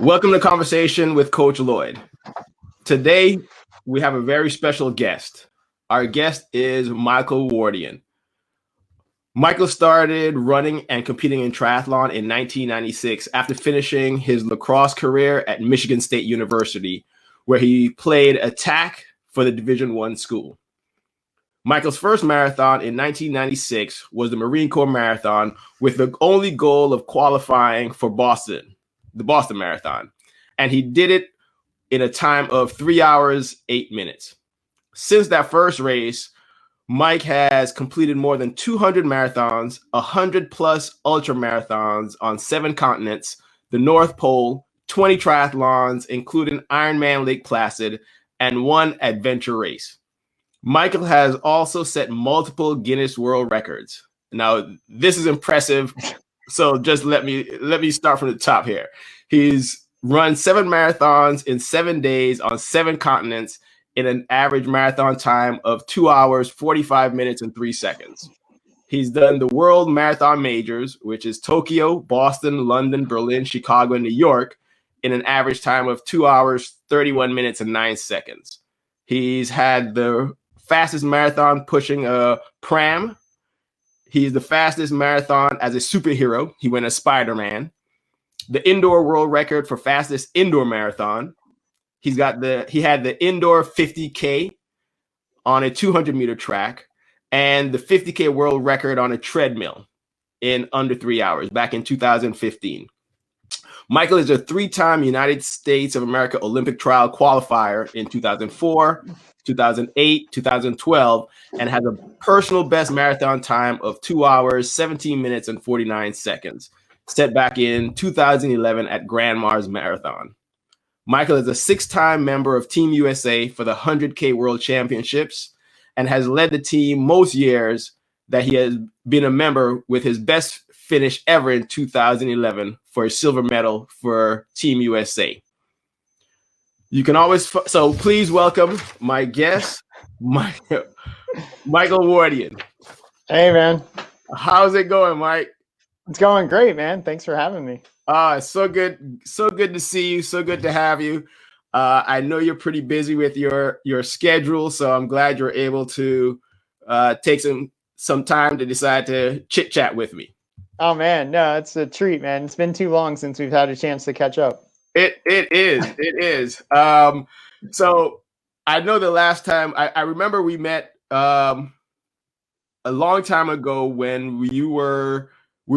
Welcome to Conversation with Coach Lloyd. Today, we have a very special guest. Our guest is Michael Wardian. Michael started running and competing in triathlon in 1996 after finishing his lacrosse career at Michigan State University, where he played attack for the Division I school. Michael's first marathon in 1996 was the Marine Corps Marathon, with the only goal of qualifying for the Boston Marathon. And he did it in a time of 3 hours, 8 minutes. Since that first race, Mike has completed more than 200 marathons, 100 plus ultra marathons on 7 continents, the North Pole, 20 triathlons, including Iron Man Lake Placid, and 1 adventure race. Michael has also set multiple Guinness World Records. Now, this is impressive. So just let me start from the top here. He's run 7 marathons in 7 days on 7 continents in an average marathon time of 2 hours, 45 minutes, and 3 seconds. He's done the World Marathon Majors, which is Tokyo, Boston, London, Berlin, Chicago, and New York, in an average time of 2 hours, 31 minutes, and 9 seconds. He's had the fastest marathon pushing a pram. He's the fastest marathon as a superhero. He went as Spider-Man. The indoor world record for fastest indoor marathon. He had the indoor 50K on a 200-meter track and the 50K world record on a treadmill in under 3 hours back in 2015. Michael is a 3-time United States of America Olympic trial qualifier in 2004, 2008, 2012, and has a personal best marathon time of 2 hours, 17 minutes, and 49 seconds, set back in 2011 at Grand Mars Marathon. Michael is a 6-time member of Team USA for the 100K World Championships and has led the team most years that he has been a member, with his best finish ever in 2011 for a silver medal for Team USA. You can always, so please welcome my guest, Michael Wardian. Hey, man. How's it going, Mike? It's going great, man. Thanks for having me. It's so good to see you. So good to have you. I know you're pretty busy with your schedule, so I'm glad you're able to take some time to decide to chit chat with me. Oh man, no, it's a treat, man. It's been too long since we've had a chance to catch up. It is. So I know the last time I remember we met a long time ago when we were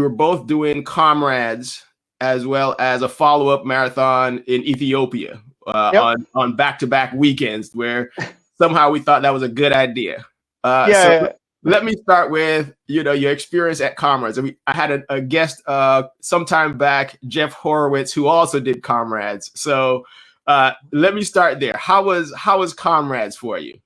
both doing Comrades as well as a follow-up marathon in Ethiopia on back-to-back weekends, where somehow we thought that was a good idea. Let me start with your experience at Comrades. I had a guest sometime back, Jeff Horowitz, who also did Comrades. So let me start there. How was Comrades for you?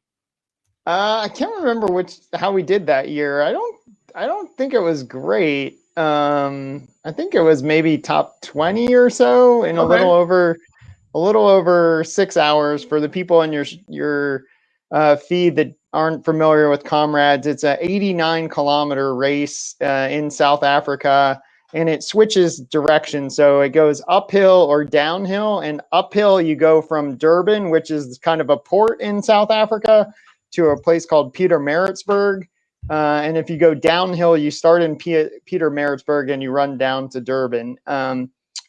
I can't remember how we did that year. I don't think it was great. I think it was maybe top 20 or so in a little over 6 hours. For the people in your feed that aren't familiar with Comrades, it's a 89-kilometer race in South Africa, and it switches direction. So it goes uphill or downhill, and uphill you go from Durban, which is kind of a port in South Africa, to a place called Pietermaritzburg. And if you go downhill, you start in Pietermaritzburg and you run down to Durban.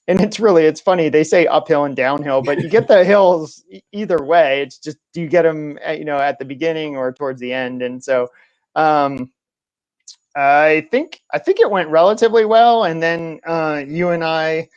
And it's funny. They say uphill and downhill, but you get the hills either way. It's just, do you get them, at the beginning or towards the end? And so, I think it went relatively well. And then, you and I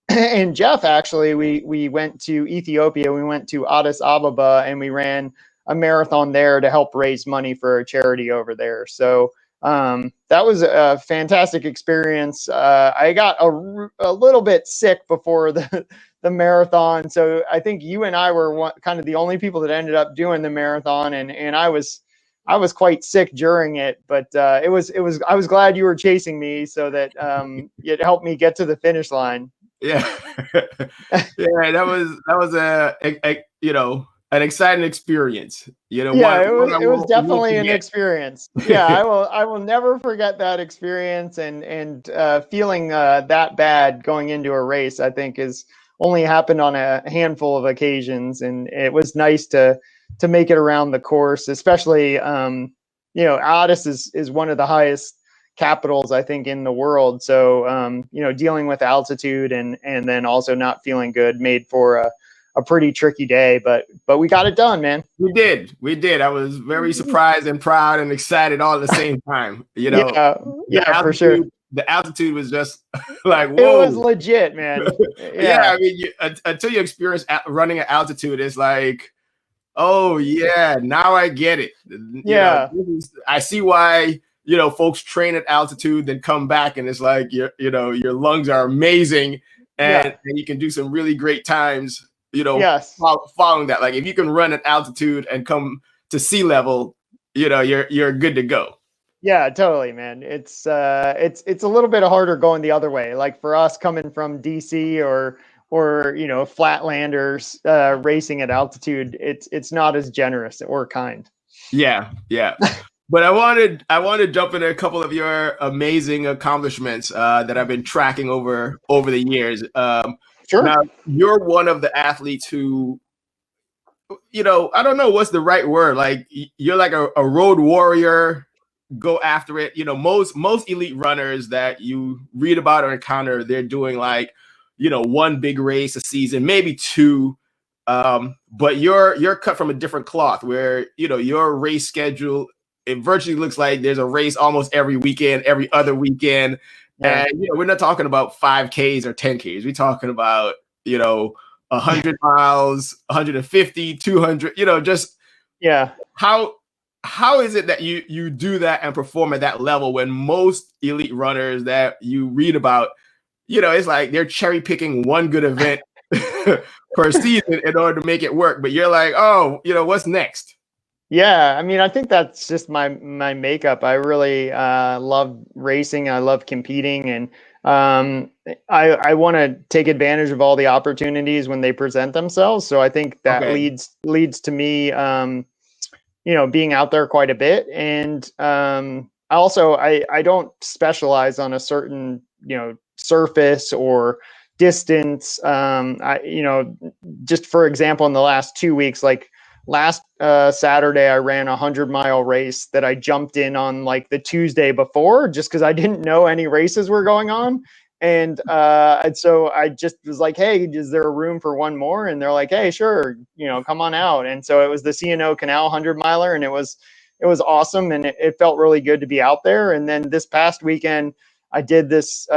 and Jeff, actually, we went to Ethiopia. We went to Addis Ababa and we ran a marathon there to help raise money for a charity over there. So that was a fantastic experience. I got a little bit sick before the marathon. So I think you and I were kind of the only people that ended up doing the marathon. And I was quite sick during it, but I was glad you were chasing me so that it helped me get to the finish line. Yeah. Yeah, that was an exciting experience. It was definitely an experience. Yeah, I will never forget that experience, and feeling that bad going into a race, I think, is only happened on a handful of occasions, and it was nice to make it around the course, especially Addis is one of the highest capitals, I think, in the world. So dealing with altitude and then also not feeling good made for a pretty tricky day, but we got it done, man. We did. I was very surprised and proud and excited all at the same time. Yeah, for sure. The altitude was just like, whoa. It was legit, man. Yeah, I mean, until you experience running at altitude, it's like, oh yeah, now I get it. Yeah, I see why folks train at altitude, then come back, and it's like your lungs are amazing, and you can do some really great times. Yes. Following that, like if you can run at altitude and come to sea level, you're good to go. Yeah, totally, man. It's a little bit harder going the other way. Like for us coming from DC or flatlanders racing at altitude, it's not as generous or kind. Yeah. But I want to jump into a couple of your amazing accomplishments that I've been tracking over the years. Sure. Now, you're one of the athletes who, I don't know what's the right word. Like you're like a road warrior, go after it. Most elite runners that you read about or encounter, they're doing like, one big race a season, maybe two. But you're cut from a different cloth where, your race schedule, it virtually looks like there's a race almost every weekend, every other weekend. Yeah. And, we're not talking about 5Ks or 10Ks. We're talking about, 100 miles, 150, 200, just how is it that you do that and perform at that level when most elite runners that you read about, it's like they're cherry picking one good event per season in order to make it work. But you're like, oh, what's next? Yeah, I mean, I think that's just my makeup. I really love racing. I love competing, and I want to take advantage of all the opportunities when they present themselves. So I think that leads to me, being out there quite a bit. And also, I don't specialize on a certain surface or distance. Just for example, in the last 2 weeks, like last Saturday, I ran a 100-mile race that I jumped in on like the Tuesday before, just because I didn't know any races were going on. And so I just was like, hey, is there a room for one more? And they're like, hey, sure, come on out. And so it was the C&O Canal 100-miler, and it was awesome. And it felt really good to be out there. And then this past weekend, I did this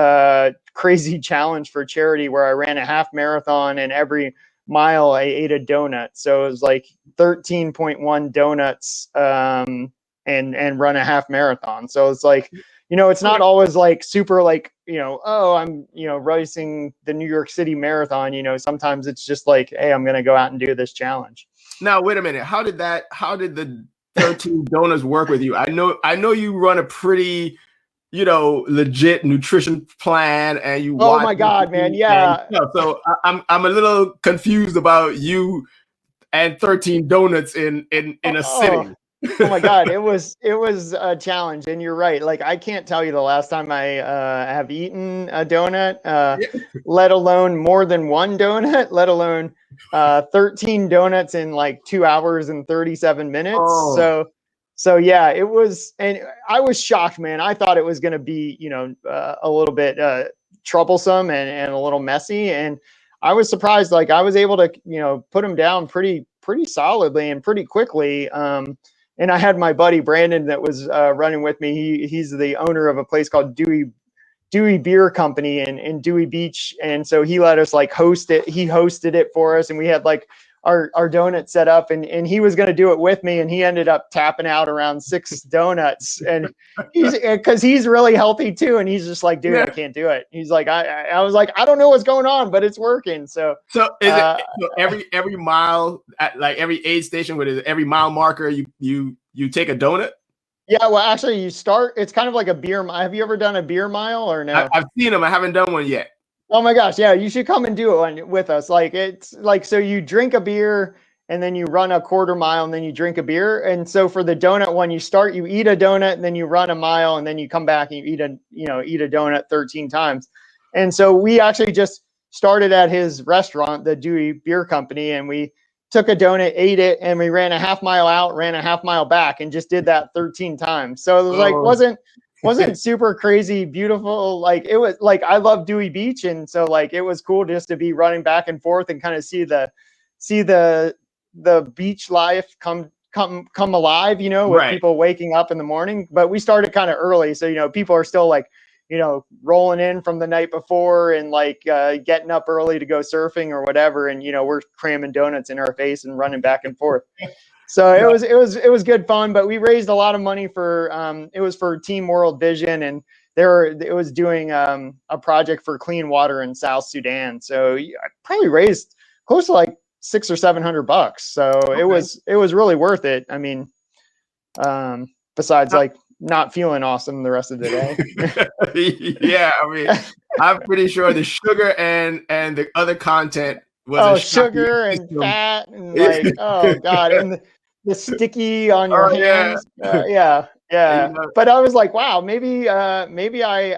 crazy challenge for charity where I ran a half marathon, and every mile I ate a donut. So it was like 13.1 donuts and run a half marathon. So it's like, it's not always like super like, oh, I'm, racing the New York City Marathon. Sometimes it's just like, hey, I'm going to go out and do this challenge. Now, wait a minute. How did the 13 donuts work with you? I know you run a pretty, legit nutrition plan, and you. Oh my God, man! Yeah. So I'm a little confused about you and 13 donuts in a sitting. Oh my God, it was a challenge, and you're right. Like I can't tell you the last time I have eaten a donut, let alone more than one donut, let alone 13 donuts in like 2 hours and 37 minutes. Oh. So yeah, it was, and I was shocked, man. I thought it was going to be, a little bit troublesome and a little messy. And I was surprised, like I was able to, put them down pretty solidly and pretty quickly. And I had my buddy Brandon that was running with me. He's the owner of a place called Dewey Beer Company in Dewey Beach. And so he let us like host it. He hosted it for us, and we had like our donut set up, and he was going to do it with me, and he ended up tapping out around 6 donuts, and because he's really healthy too, and he's just like, dude, I can't do it. He's like, I was like, I don't know what's going on, but it's working. So is it so every mile at like every aid station with every mile marker you take a donut? Yeah, well, actually, you start. It's kind of like a beer. Have you ever done a beer mile or no? I've seen them. I haven't done one yet. Oh my gosh, yeah, you should come and do it with us. Like it's like, so you drink a beer and then you run a quarter mile and then you drink a beer. And so for the donut one, you eat a donut and then you run a mile and then you come back and you eat a donut 13 times. And so we actually just started at his restaurant, the Dewey Beer Company, and we took a donut, ate it, and we ran a half mile out, ran a half mile back, and just did that 13 times. So it was like, wasn't super crazy beautiful. Like, it was like, I love Dewey Beach. And so like, it was cool just to be running back and forth and kind of see the beach life come alive, you know, with Right. people waking up in the morning. But we started kind of early. So, you know, people are still like, you know, rolling in from the night before and like getting up early to go surfing or whatever. And, you know, we're cramming donuts in our face and running back and forth. So it was good fun, but we raised a lot of money for, it was for Team World Vision, and it was doing a project for clean water in South Sudan. So I probably raised close to like $600 or $700. So Okay. it was really worth it. I mean, besides like not feeling awesome the rest of the day. Yeah, I mean, I'm pretty sure the sugar and the other content was sugar and fat and like, oh God, and the sticky on your hands. Yeah. You know, but I was like, wow, maybe I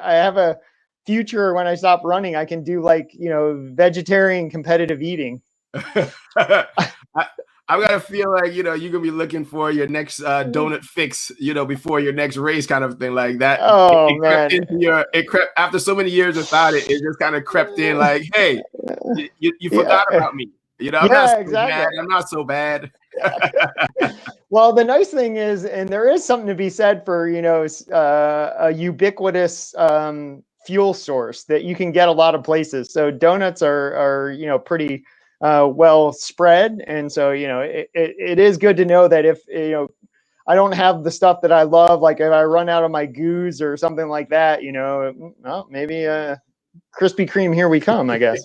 have a future when I stop running. I can do like, you know, vegetarian competitive eating. I've got to feel like, you know, you're gonna be looking for your next donut fix, you know, before your next race, kind of thing like that. Oh man, it crept after so many years without it. It just kind of crept in, like, hey, you forgot about me. You know, I'm not so bad. I'm not so bad. Well, the nice thing is, and there is something to be said for, you know, a ubiquitous fuel source that you can get a lot of places. So donuts are you know, pretty well spread, and so, you know, it is good to know that if, you know, I don't have the stuff that I love, like if I run out of my goos or something like that, you know, well, maybe Krispy Kreme, here we come, I guess.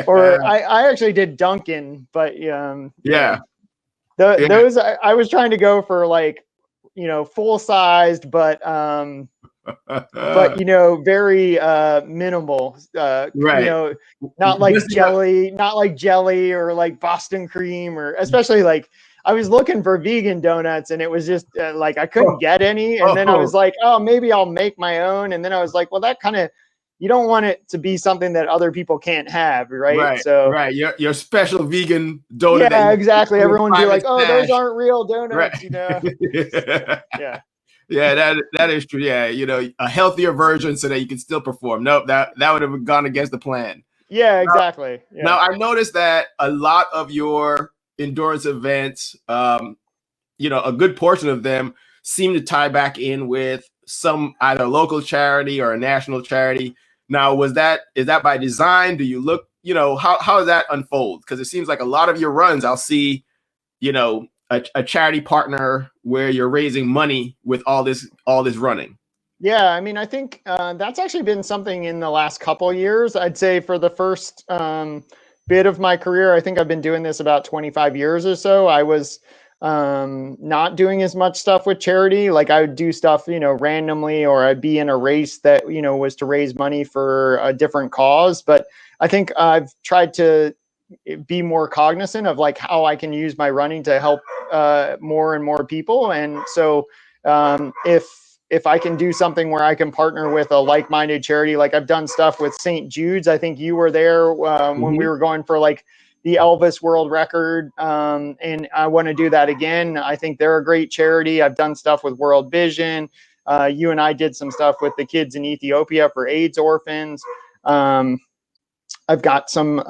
Or I actually did Dunkin', but yeah. Those I was trying to go for like, you know, full sized, but you know, very minimal, right. You know, not like jelly or like Boston cream, or especially like, I was looking for vegan donuts and it was just like, I couldn't get any. And then I was like, oh, maybe I'll make my own. And then I was like, well, that kind of, you don't want it to be something that other people can't have, right? So your special vegan donut. Yeah, exactly. Everyone would be like, "Oh, those aren't real donuts," you know. Yeah, that is true. Yeah, you know, a healthier version so that you can still perform. Nope, that would have gone against the plan. Yeah, exactly. Now I noticed that a lot of your endurance events, you know, a good portion of them seem to tie back in with some either local charity or a national charity. Now, is that by design? Do you look, you know, how does that unfold? Because it seems like a lot of your runs, I'll see, you know, a charity partner where you're raising money with all this running. Yeah, I mean, I think that's actually been something in the last couple of years. I'd say for the first bit of my career, I think I've been doing this about 25 years or so. I was not doing as much stuff with charity. Like I would do stuff, you know, randomly, or I'd be in a race that, you know, was to raise money for a different cause. But I think I've tried to be more cognizant of like how I can use my running to help more and more people. And so if I can do something where I can partner with a like-minded charity, like I've done stuff with St. Jude's. I think you were there when we were going for like the Elvis World Record, and I want to do that again. I think they're a great charity. I've done stuff with World Vision. You and I did some stuff with the kids in Ethiopia for AIDS orphans. I've got some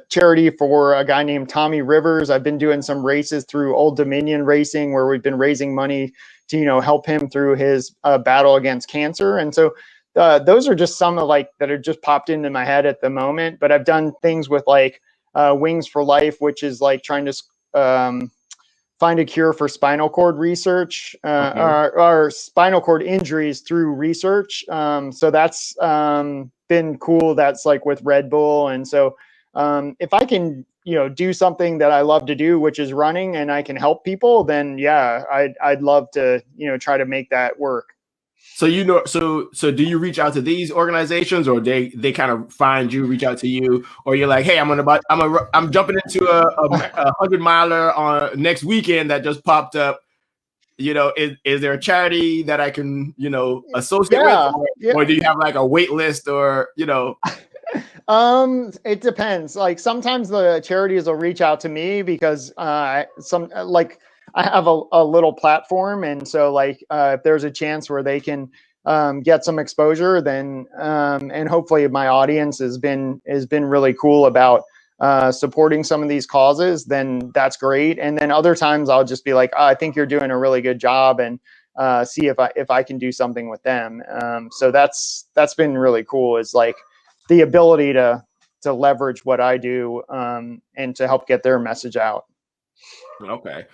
charity for a guy named Tommy Rivers. I've been doing some races through Old Dominion Racing where we've been raising money to, you know, help him through his battle against cancer. And so those are just some of like that are just popped into my head at the moment. But I've done things with like Wings for Life, which is like trying to find a cure for spinal cord research, or spinal cord injuries through research. So that's been cool. That's like with Red Bull. And so if I can, you know, do something that I love to do, which is running, and I can help people, then yeah, I'd love to, you know, try to make that work. So, you know, so do you reach out to these organizations, or they kind of find you, reach out to you, or you're like, hey, I'm jumping into a 100-miler on next weekend that just popped up. You know, is there a charity that I can, you know, associate with, or do you have like a wait list, or, you know? It depends. Like sometimes the charities will reach out to me because I have a little platform, and so if there's a chance where they can get some exposure, then and hopefully my audience has been really cool about supporting some of these causes, then that's great. And then other times I'll just be like, oh, I think you're doing a really good job, and see if I can do something with them. So that's been really cool. Is like the ability to leverage what I do and to help get their message out. Okay.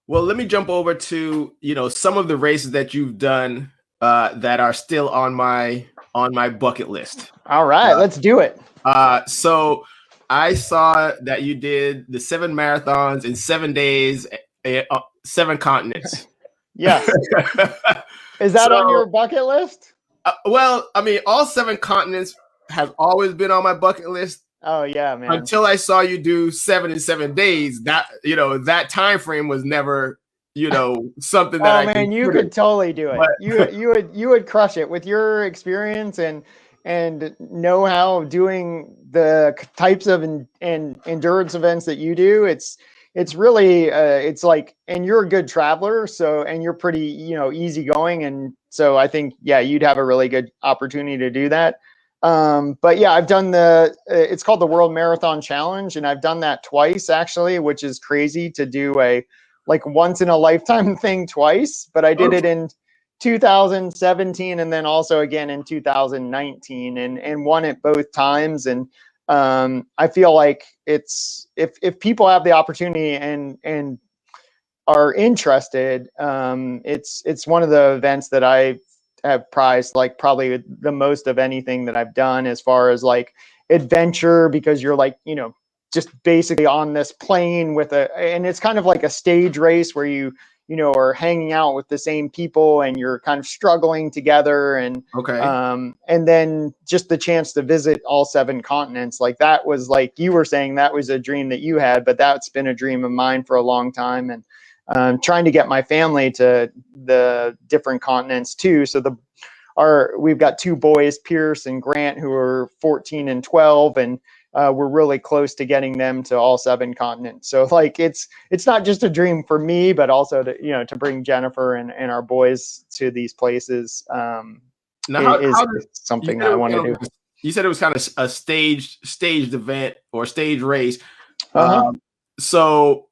Well, let me jump over to, some of the races that you've done that are still on my bucket list. All right, let's do it. So I saw that you did the 7 marathons in 7 days, 7 continents. Yes. Is that on your bucket list? Well, I mean, all 7 continents have always been on my bucket list. Oh yeah, man. Until I saw you do 7 in 7 days, that that time frame was never, something that you could totally do it. But you would crush it with your experience and know-how doing the types of endurance events that you do. It's really it's like, and you're a good traveler, so, and you're pretty easygoing, and so I think you'd have a really good opportunity to do that. But yeah, I've done it's called the World Marathon Challenge, and I've done that twice actually, which is crazy to do a once in a lifetime thing twice. But I did it in 2017 and then also again in 2019 and won it both times. And I feel like it's if people have the opportunity and are interested, it's one of the events that I have prized probably the most of anything that I've done as far as adventure, because you're just basically on this plane and it's kind of like a stage race where you are hanging out with the same people and you're kind of struggling together, and and then just the chance to visit all 7 continents. That was, like you were saying, that was a dream that you had, but that's been a dream of mine for a long time. And trying to get my family to the different continents too. So we've got 2 boys, Pierce and Grant, who are 14 and 12, and we're really close to getting them to all 7 continents. So it's not just a dream for me, but also to bring Jennifer and our boys to these places. Now, is something that I want to do. You said it was kind of a staged event or stage race. So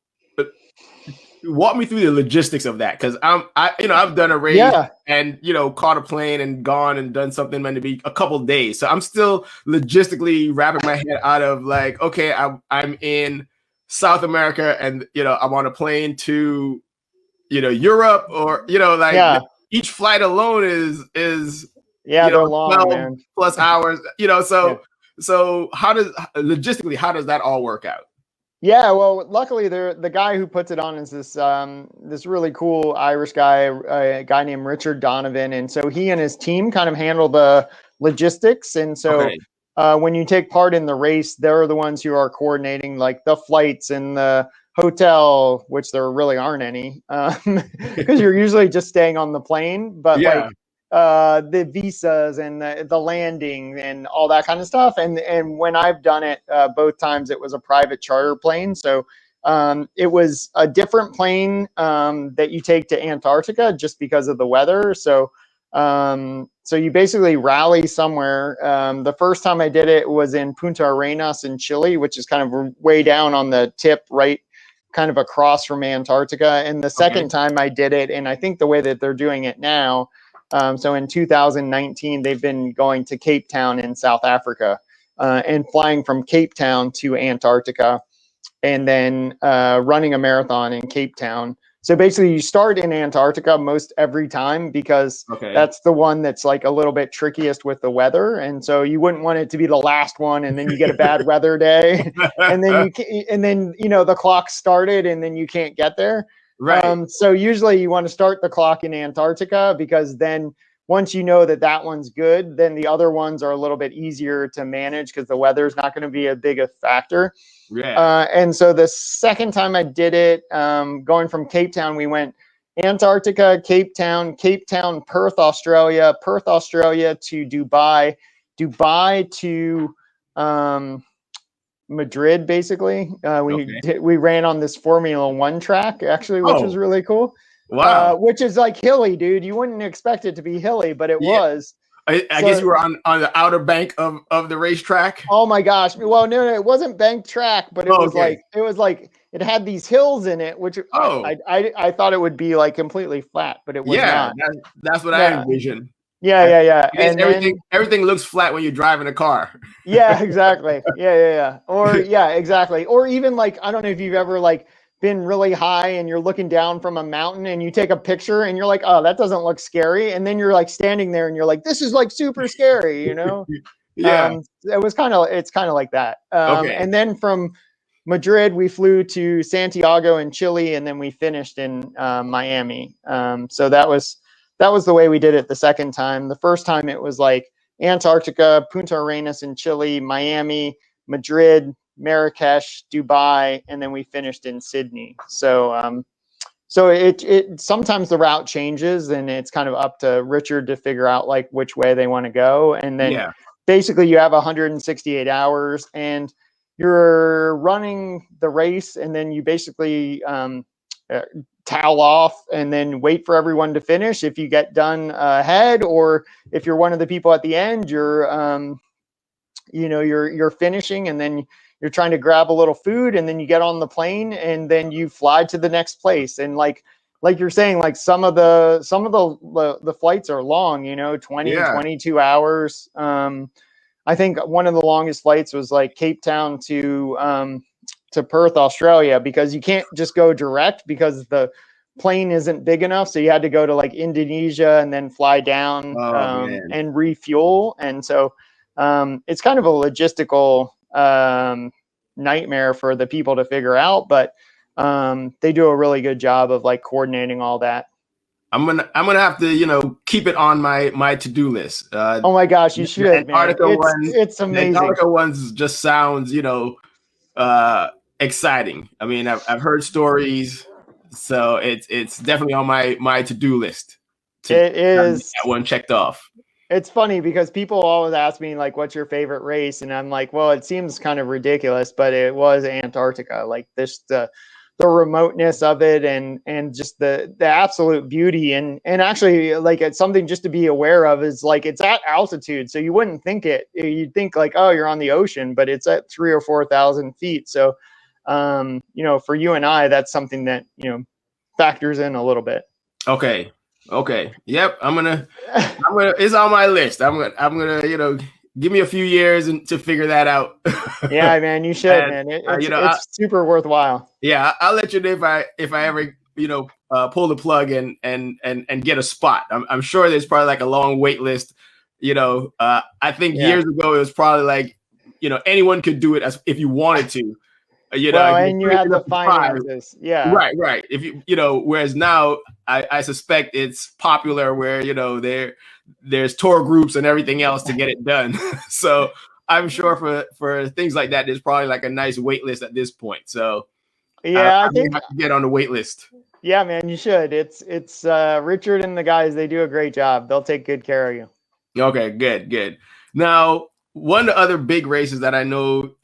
walk me through the logistics of that, because I've done a race and caught a plane and gone and done something meant to be a couple of days. So I'm still logistically wrapping my head out of okay, I'm in South America and I'm on a plane to Europe, or each flight alone is they're long, 12 man. plus hours. So how does that all work out? Yeah, well, luckily the guy who puts it on is this really cool Irish guy, a guy named Richard Donovan, and so he and his team kind of handle the logistics. And so when you take part in the race, they're the ones who are coordinating the flights and the hotel, which there really aren't any, because you're usually just staying on the plane. But the visas and the landing and all that kind of stuff. And when I've done it, both times it was a private charter plane. So it was a different plane that you take to Antarctica just because of the weather. So you basically rally somewhere. The first time I did it was in Punta Arenas in Chile, which is kind of way down on the tip, right, kind of across from Antarctica. And the second time I did it, and I think the way that they're doing it now, so in 2019, they've been going to Cape Town in South Africa and flying from Cape Town to Antarctica, and then running a marathon in Cape Town. So basically you start in Antarctica most every time, because that's the one that's a little bit trickiest with the weather. And so you wouldn't want it to be the last one and then you get a bad weather day and then the clock started and then you can't get there. Right. So usually you want to start the clock in Antarctica, because then once you know that one's good, then the other ones are a little bit easier to manage because the weather's not going to be a big a factor. Yeah. And so the second time I did it, going from Cape Town, we went Antarctica, Cape Town, Perth, Australia to Dubai to Madrid, basically. Okay. We ran on this Formula One track, actually, which was Oh, really cool. wow. Which is like hilly, dude. You wouldn't expect it to be hilly, but it Yeah. was. I guess you were on the outer bank of the racetrack. Oh my gosh. Well, no, it wasn't bank track, but it Oh, was okay. like it had these hills in it, which Oh, I thought it would be like completely flat, but it was yeah. not. That's what I Yeah. envisioned. Yeah. I guess And then everything looks flat when you're driving a car. yeah, exactly. Yeah. Or yeah, exactly. Or even like I don't know if you've ever like been really high and you're looking down from a mountain and you take a picture and you're like, oh, that doesn't look scary. And then you're like standing there and you're like, this is like super scary, you know? Yeah. It's kind of like that. Okay. And then from Madrid, we flew to Santiago in Chile, and then we finished in Miami. So that was the way we did it the second time. The first time it was like Antarctica, Punta Arenas in Chile, Miami, Madrid, Marrakesh, Dubai, and then we finished in Sydney. So it sometimes the route changes, and it's kind of up to Richard to figure out like which way they want to go, and then Yeah. basically you have 168 hours and you're running the race, and then you basically towel off and then wait for everyone to finish if you get done ahead, or if you're one of the people at the end, you're finishing, and then you're trying to grab a little food, and then you get on the plane and then you fly to the next place. And like you're saying, like some of the flights are long, 20 Yeah. 22 hours. I think one of the longest flights was like Cape Town to Perth, Australia, because you can't just go direct because the plane isn't big enough. So you had to go to like Indonesia and then fly down Oh man. and refuel. And so it's kind of a logistical nightmare for the people to figure out, but they do a really good job of like coordinating all that. I'm gonna have to keep it on my to-do list. Oh my gosh, you The should, man. It's The amazing. Antarctica ones just sounds exciting. I mean, I've heard stories, so it's definitely on my to-do list to It get is. that one checked off. It's funny because people always ask me like, "What's your favorite race?" And I'm like, "Well, it seems kind of ridiculous, but it was Antarctica. Like this, the remoteness of it, and just the absolute beauty, and actually like it's something just to be aware of is like it's at altitude, so you wouldn't think it. You'd think like, oh, you're on the ocean, but it's at 3,000 or 4,000 feet. So, for you and I, that's something that factors in a little bit. Okay. Yep. I'm gonna. It's on my list. I'm gonna. Give me a few years to figure that out. Yeah, man, you should, man. It's super worthwhile. Yeah, I'll let you know if I ever pull the plug and get a spot. I'm sure there's probably like a long wait list. I think years ago it was probably like anyone could do it if you wanted to. And you had the finances. Yeah. Right. If whereas now I suspect it's popular where there's tour groups and everything else to get it done. So I'm sure for things like that, there's probably like a nice wait list at this point. So yeah, I think have to get on the wait list. Yeah, man, you should. It's Richard and the guys, they do a great job. They'll take good care of you. Okay, good. Now, one of the other big races that I know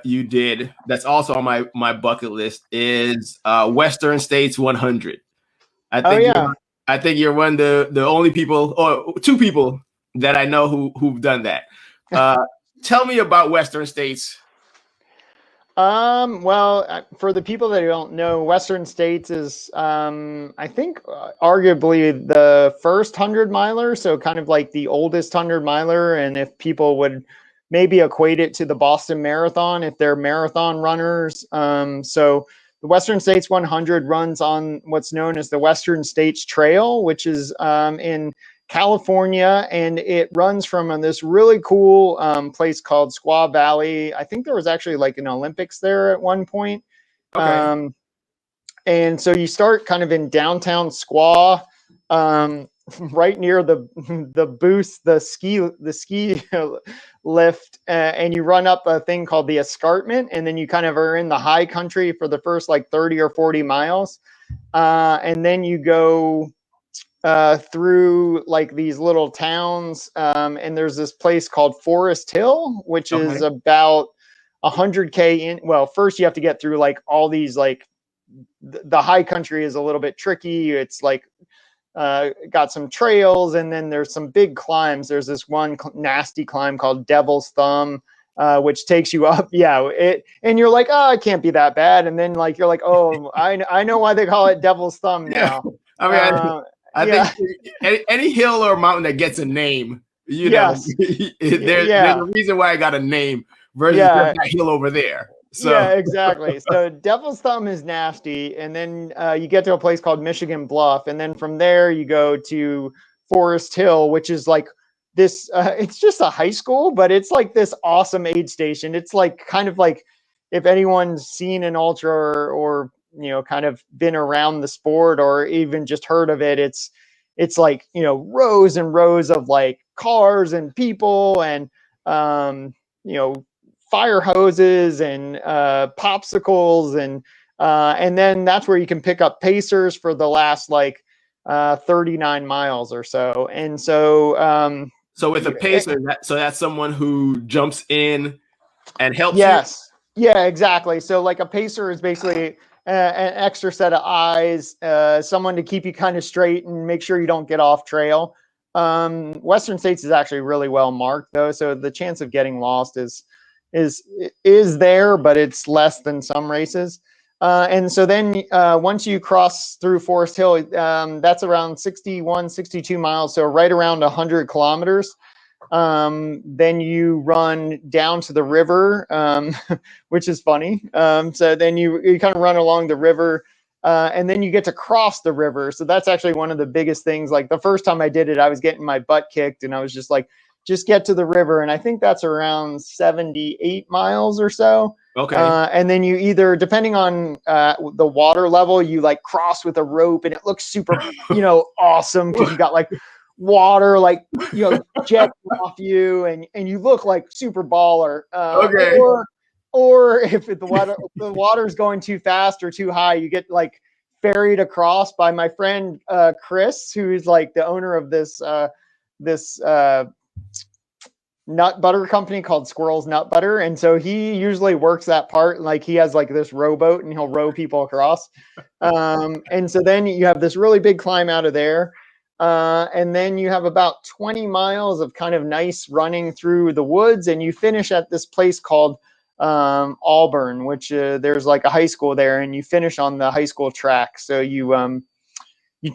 you did that's also on my bucket list is Western States 100. I think you're one of the only people, or two people that I know who've done that. Tell me about Western States. Well, for the people that don't know, Western States is, I think, arguably the first 100-miler, so kind of like the oldest 100-miler. And if people would maybe equate it to the Boston Marathon, if they're marathon runners. So the Western States 100 runs on what's known as the Western States Trail, which is in California, and it runs from this really cool place called Squaw Valley. I think there was actually like an Olympics there at one point. Okay. And so you start kind of in downtown Squaw, right near the booth, the ski lift, and you run up a thing called the escarpment, and then you kind of are in the high country for the first like 30 or 40 miles, and then you go through like these little towns. And there's this place called Forest Hill, which is about 100K in. Well, first you have to get through like all these, like the high country is a little bit tricky. It's like got some trails, and then there's some big climbs. There's this one nasty climb called Devil's Thumb, which takes you up. Yeah. And you're like, oh, it can't be that bad. And then like, you're like, oh, I know why they call it Devil's Thumb now. I mean, I think any hill or mountain that gets a name, you know, there's a reason why I got a name versus that hill over there. So. Yeah, exactly. So Devil's Thumb is nasty. And then you get to a place called Michigan Bluff. And then from there you go to Forest Hill, which is like this, it's just a high school, but it's like this awesome aid station. It's like kind of like if anyone's seen an ultra or you know, kind of been around the sport or even just heard of it, it's like, you know, rows and rows of like cars and people and, you know, fire hoses and popsicles and then that's where you can pick up pacers for the last like 39 miles or so. And so so with a pacer, that's someone who jumps in and helps yes you? Yeah, exactly. So like a pacer is basically an extra set of eyes, someone to keep you kind of straight and make sure you don't get off trail. Western States is actually really well marked though, so the chance of getting lost is there, but it's less than some races. And so then once you cross through Forest Hill, that's around 62 miles. So right around 100 kilometers. Then you run down to the river, which is funny. So then you kind of run along the river, and then you get to cross the river. So that's actually one of the biggest things. Like the first time I did it, I was getting my butt kicked and I was just like, just get to the river. And I think that's around 78 miles or so. Okay. And then you either, depending on the water level, you like cross with a rope and it looks super, you know, awesome because you got like water, like, you know, jetting off you and you look like super baller. Okay. Or if the water's going too fast or too high, you get like ferried across by my friend Chris, who's like the owner of this nut butter company called Squirrel's Nut Butter. And so he usually works that part. Like he has like this rowboat and he'll row people across. And so then you have this really big climb out of there. And then you have about 20 miles of kind of nice running through the woods. And you finish at this place called Auburn, which there's like a high school there, and you finish on the high school track. So you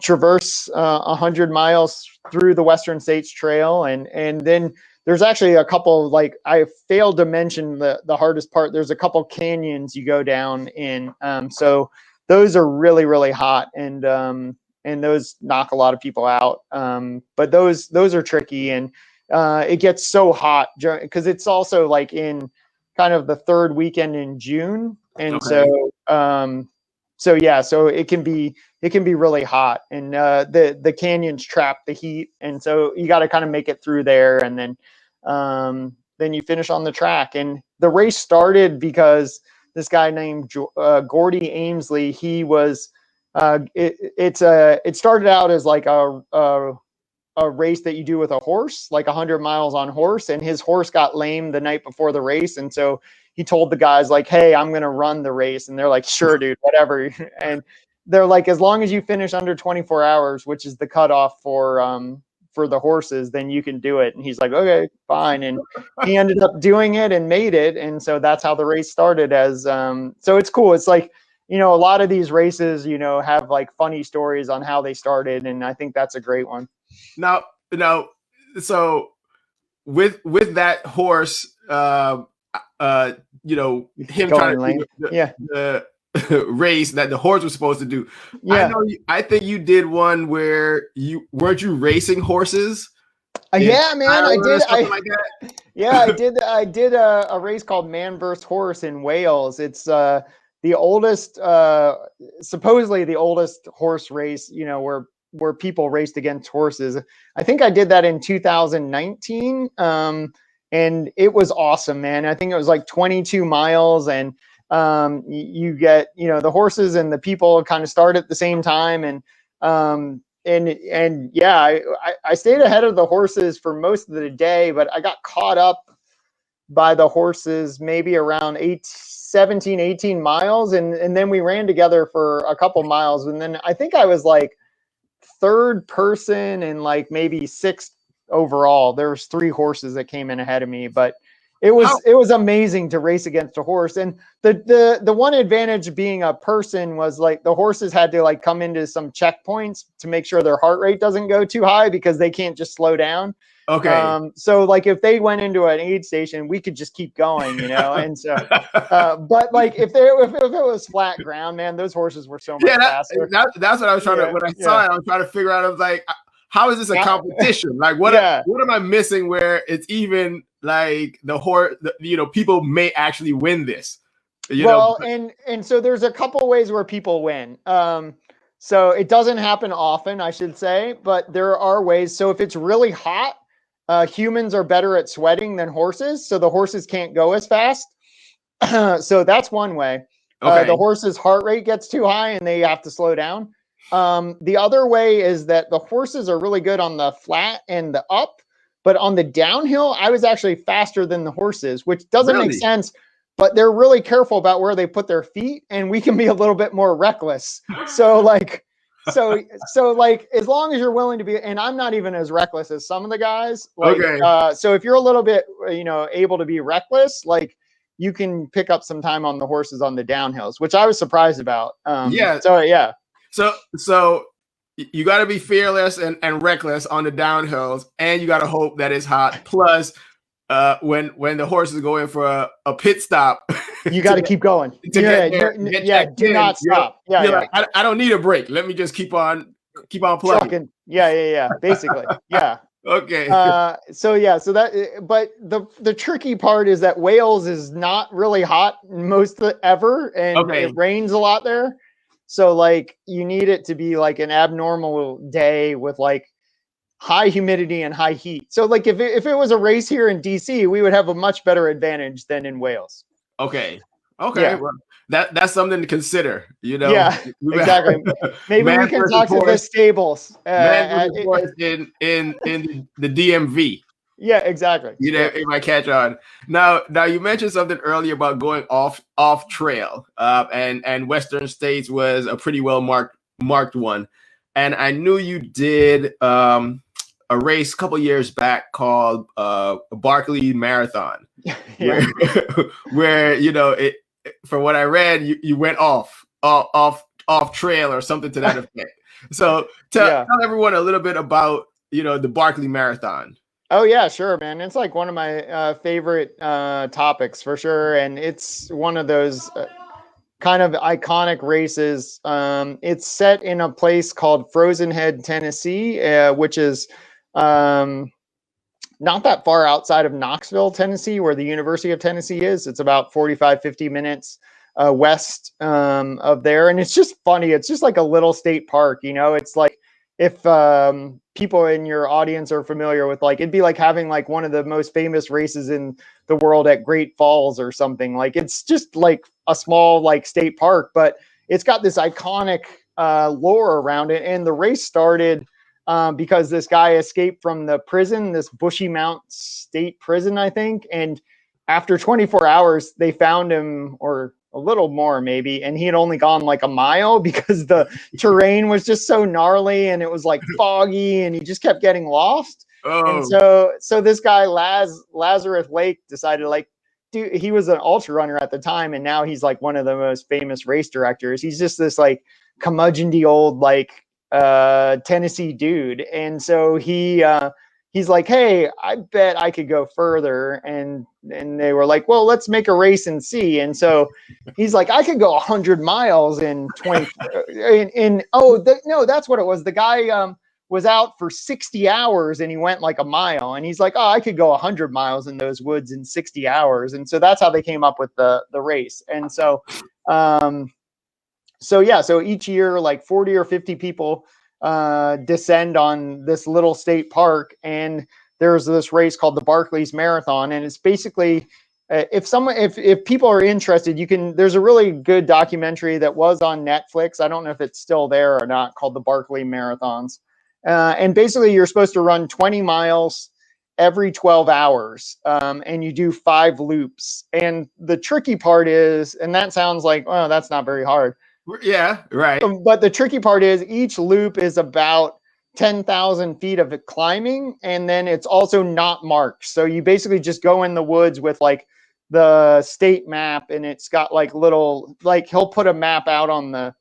traverse 100 miles through the Western States Trail. And then there's actually a couple, like I failed to mention the hardest part. There's a couple canyons you go down in. So those are really, really hot and those knock a lot of people out. But those are tricky, and it gets so hot because it's also like in kind of the third weekend in June. And so it can be really hot, and the canyons trap the heat, and so you got to kind of make it through there, and then you finish on the track. And the race started because this guy named Gordy Amesley, he was it started out as like a race that you do with a horse, like 100 miles on horse, and his horse got lame the night before the race, and so he told the guys like, hey, I'm going to run the race. And they're like, sure, dude, whatever. And they're like, as long as you finish under 24 hours, which is the cutoff for the horses, then you can do it. And he's like, okay, fine. And he ended up doing it and made it. And so that's how the race started as, so it's cool. It's like, you know, a lot of these races, you know, have like funny stories on how they started. And I think that's a great one. Now, so with that horse, you know, him trying to do the race that the horse was supposed to do. Yeah. I think you did one where weren't you racing horses? Yeah, man, I did. I did a race called Man vs. Horse in Wales. It's the oldest, supposedly the oldest horse race, you know, where people raced against horses. I think I did that in 2019. And it was awesome, man. I think it was like 22 miles, and you get, you know, the horses and the people kind of start at the same time. And and yeah, I stayed ahead of the horses for most of the day, but I got caught up by the horses maybe around 17, 18 miles. And then we ran together for a couple miles. And then I think I was like third person and like maybe sixth overall. There was 3 horses that came in ahead of me, but it was amazing to race against a horse. And the one advantage being a person was like the horses had to like come into some checkpoints to make sure their heart rate doesn't go too high because they can't just slow down. Okay. So like if they went into an aid station, we could just keep going, you know? And so, but like if it was flat ground, man, those horses were so much faster. That's what I was trying to, when I saw it, I was trying to figure out, I was like, how is this a competition? Like what am I missing where it's even like the horse, you know, people may actually win this, you know? And so there's a couple ways where people win. So it doesn't happen often, I should say, but there are ways. So if it's really hot, humans are better at sweating than horses, so the horses can't go as fast. So that's one way. Okay. The horse's heart rate gets too high and they have to slow down. The other way is that the horses are really good on the flat and the up, but on the downhill, I was actually faster than the horses, which doesn't make sense, but they're really careful about where they put their feet, and we can be a little bit more reckless. So like, so like, as long as you're willing to be, and I'm not even as reckless as some of the guys. Like, so if you're a little bit, you know, able to be reckless, like you can pick up some time on the horses on the downhills, which I was surprised about. So you got to be fearless and reckless on the downhills, and you got to hope that it's hot. Plus, when the horse is going for a pit stop, you got to keep going. Do not stop. Like, I don't need a break. Let me just keep on plugging. Trucking. Basically, yeah. Okay. So that, but the tricky part is that Wales is not really hot ever, and it rains a lot there. So like you need it to be like an abnormal day with like high humidity and high heat. So like if it was a race here in DC, we would have a much better advantage than in Wales. Okay. Well, that's something to consider, you know. Yeah, exactly. Maybe we can talk to the stables in the DMV. Yeah, exactly. You know, it might catch on. Now you mentioned something earlier about going off trail, and Western States was a pretty well marked one. And I knew you did a race a couple years back called Barclay Marathon, where you know it. From what I read, you went off trail or something to that effect. So tell everyone a little bit about, you know, the Barclay Marathon. Oh yeah, sure, man. It's like one of my favorite topics for sure, and it's one of those kind of iconic races. It's set in a place called Frozen Head, Tennessee, which is not that far outside of Knoxville, Tennessee, where the University of Tennessee is. It's about 45, 50 minutes west of there. And it's just funny. It's just like a little state park, you know. It's like if people in your audience are familiar with, like, it'd be like having like one of the most famous races in the world at Great Falls or something. Like it's just like a small like state park, but it's got this iconic lore around it. And the race started because this guy escaped from the prison, this Bushy Mount State Prison, I think. And after 24 hours, they found him, or a little more maybe, and he had only gone like a mile because the terrain was just so gnarly and it was like foggy and he just kept getting lost. And so this guy, Lazarus Lake, decided, like, dude, he was an ultra runner at the time, and now he's like one of the most famous race directors. He's just this like curmudgeonly old like Tennessee dude. And so he's like, hey, I bet I could go further. And they were like, well, let's make a race and see. And so he's like, I could go 100 miles in 20 no, that's what it was. The guy was out for 60 hours and he went like a mile, and he's like, oh, I could go 100 miles in those woods in 60 hours. And so that's how they came up with the race. And so so each year, like 40 or 50 people descend on this little state park, and there's this race called the Barclay Marathon. And it's basically, if people are interested, there's a really good documentary that was on Netflix. I don't know if it's still there or not, called the Barclay Marathons. And basically you're supposed to run 20 miles every 12 hours. And you do 5 loops. And the tricky part is, and that sounds like, well, that's not very hard. Yeah, right. But the tricky part is each loop is about 10,000 feet of climbing. And then it's also not marked. So you basically just go in the woods with like the state map, and it's got like little, like he'll put a map out on the,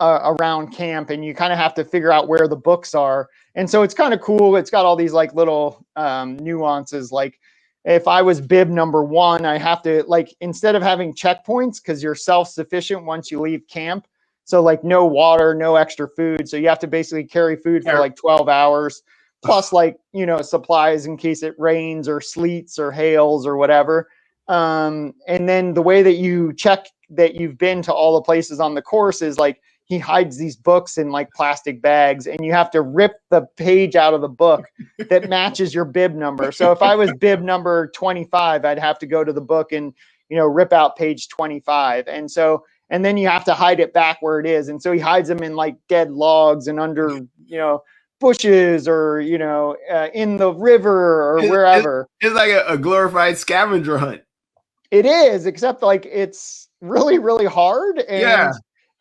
around camp, and you kind of have to figure out where the books are. And so it's kind of cool. It's got all these like little nuances. Like if I was bib number 1, I have to, like, instead of having checkpoints, because you're self-sufficient once you leave camp. So like no water, no extra food. So you have to basically carry food for like 12 hours plus like, you know, supplies in case it rains or sleets or hails or whatever. And then the way that you check that you've been to all the places on the course is like, he hides these books in like plastic bags, and you have to rip the page out of the book that matches your bib number. So if I was bib number 25, I'd have to go to the book and, you know, rip out page 25. And so, and then you have to hide it back where it is. And so he hides them in like dead logs and under, you know, bushes, or, you know, in the river or wherever. It's like a glorified scavenger hunt. It is, except like it's really, really hard.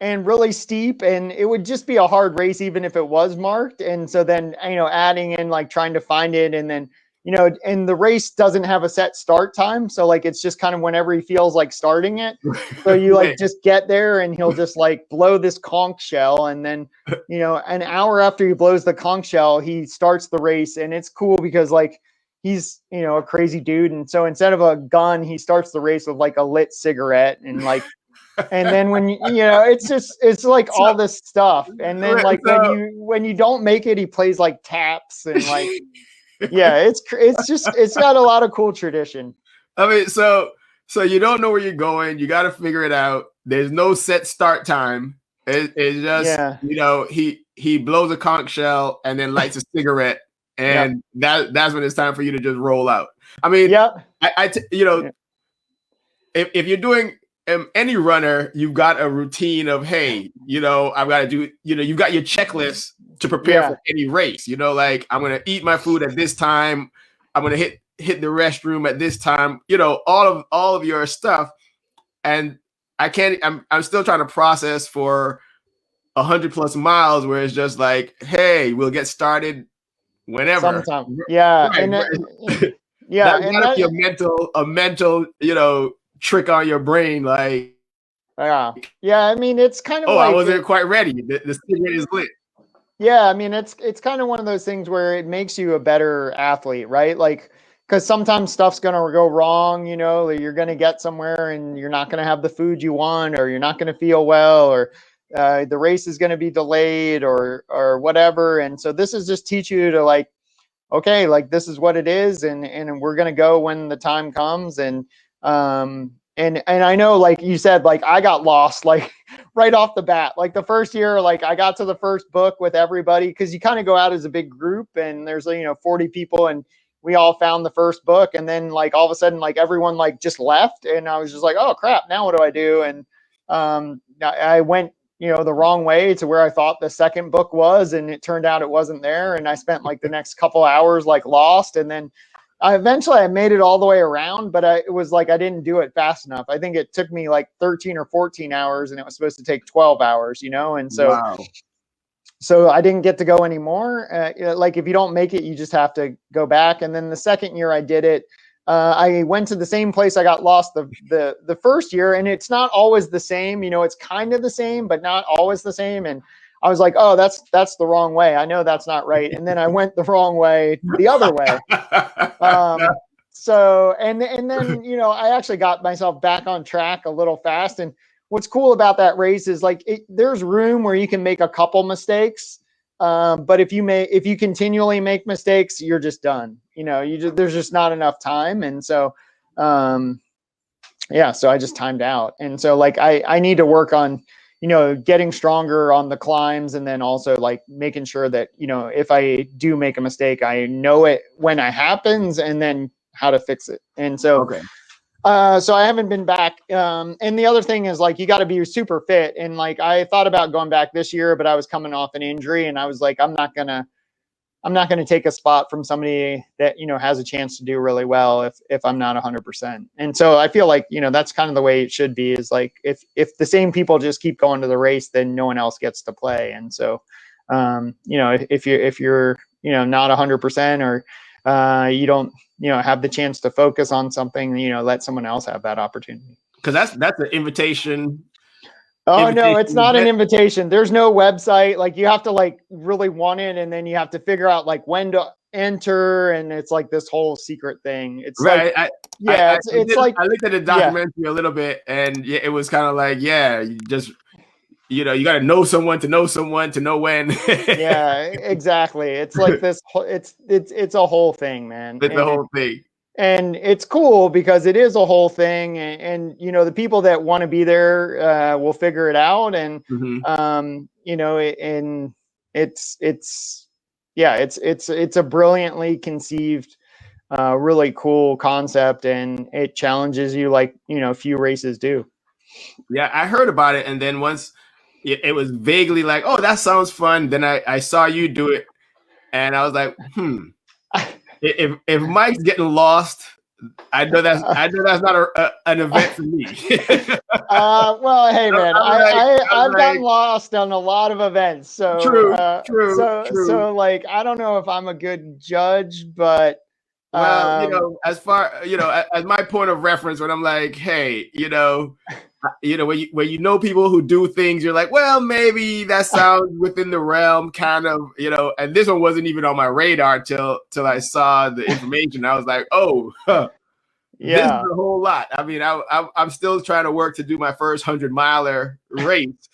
And really steep, and it would just be a hard race even if it was marked. And so then, you know, adding in like trying to find it, and then, you know, and the race doesn't have a set start time, so like it's just kind of whenever he feels like starting it. So you like just get there, and he'll just like blow this conch shell, and then, you know, an hour after he blows the conch shell, he starts the race. And it's cool because like he's, you know, a crazy dude, and so instead of a gun, he starts the race with like a lit cigarette, and like and then when you know, it's like all this stuff. And then like when you don't make it, he plays like taps, and like, yeah, it's got a lot of cool tradition. I mean, so you don't know where you're going. You got to figure it out. There's no set start time. It's just, you know, he blows a conch shell and then lights a cigarette, and that's when it's time for you to just roll out. I mean, you know, if you're doing any runner, you've got a routine of, hey, you know, I've got to do, you know, you've got your checklist to prepare for any race. You know, like I'm going to eat my food at this time. I'm going to hit the restroom at this time, you know, all of your stuff. And I'm still trying to process for 100+ miles where it's just like, hey, we'll get started whenever. Sometime. Yeah. Right, and that'd be a mental, you know, trick on your brain, like, I mean, it's kind of like, I wasn't quite ready. The cigarette is lit. Yeah, I mean, it's kind of one of those things where it makes you a better athlete, right? Like, because sometimes stuff's gonna go wrong, you know, you're gonna get somewhere and you're not gonna have the food you want, or you're not gonna feel well, or the race is gonna be delayed, or whatever. And so this is just teach you to like, okay, like this is what it is, and we're gonna go when the time comes. And I know, like you said, like I got lost like right off the bat. Like the first year, like I got to the first book with everybody, because you kind of go out as a big group, and there's, you know, 40 people, and we all found the first book. And then like all of a sudden, like everyone like just left, and I was just like, oh crap, now what do I do? And I went, you know, the wrong way to where I thought the second book was, and it turned out it wasn't there. And I spent like the next couple hours like lost, and then eventually I made it all the way around, but it was like I didn't do it fast enough. I think it took me like 13 or 14 hours, and it was supposed to take 12 hours, you know? And so, so I didn't get to go anymore. Like if you don't make it, you just have to go back. And then the second year I did it, I went to the same place I got lost the first year, and it's not always the same, you know, it's kind of the same, but not always the same. And I was like, oh, that's the wrong way. I know that's not right. And then I went the wrong way, the other way. So, and then, you know, I actually got myself back on track a little fast. And what's cool about that race is like, there's room where you can make a couple mistakes. But if you continually make mistakes, you're just done. You know, there's just not enough time. And so, so I just timed out. And so like, I need to work on, you know, getting stronger on the climbs, and then also like making sure that, you know, if I do make a mistake, I know it when it happens, and then how to fix it. And so, So I haven't been back. And the other thing is, like, you got to be super fit. And like, I thought about going back this year, but I was coming off an injury, and I was like, I'm not going to take a spot from somebody that, has a chance to do really well if I'm not 100%. And so I feel like, that's kind of the way it should be, is like, if the same people just keep going to the race, then no one else gets to play. And so, if you're, not 100%, or you don't, have the chance to focus on something, let someone else have that opportunity. Because that's an invitation. Oh, no, it's not an invitation. There's no website. Like, you have to like really want it, and then you have to figure out like when to enter, and it's like this whole secret thing. It's right. like, it's like, I looked at the documentary a little bit, and it was kind of like, you just, you got to know someone to know when. Yeah, exactly. It's like this. It's a whole thing, man. It's a whole thing. And it's cool because it is a whole thing, and the people that want to be there will figure it out, and and it's a brilliantly conceived, really cool concept, and it challenges you like few races do. Yeah, I heard about it, and then once it was vaguely like, oh, that sounds fun. Then I saw you do it, and I was like, If Mike's getting lost, I know that's not an event for me. Well, hey man, I've gotten lost on a lot of events. So true. So like, I don't know if I'm a good judge, but well, as far as my point of reference, when I'm like, hey, when you know people who do things, you're like, well, maybe that sounds within the realm, kind of, and this one wasn't even on my radar till I saw the information. I was like, oh, this is a whole lot. I mean, I'm still trying to work to do my first 100-miler race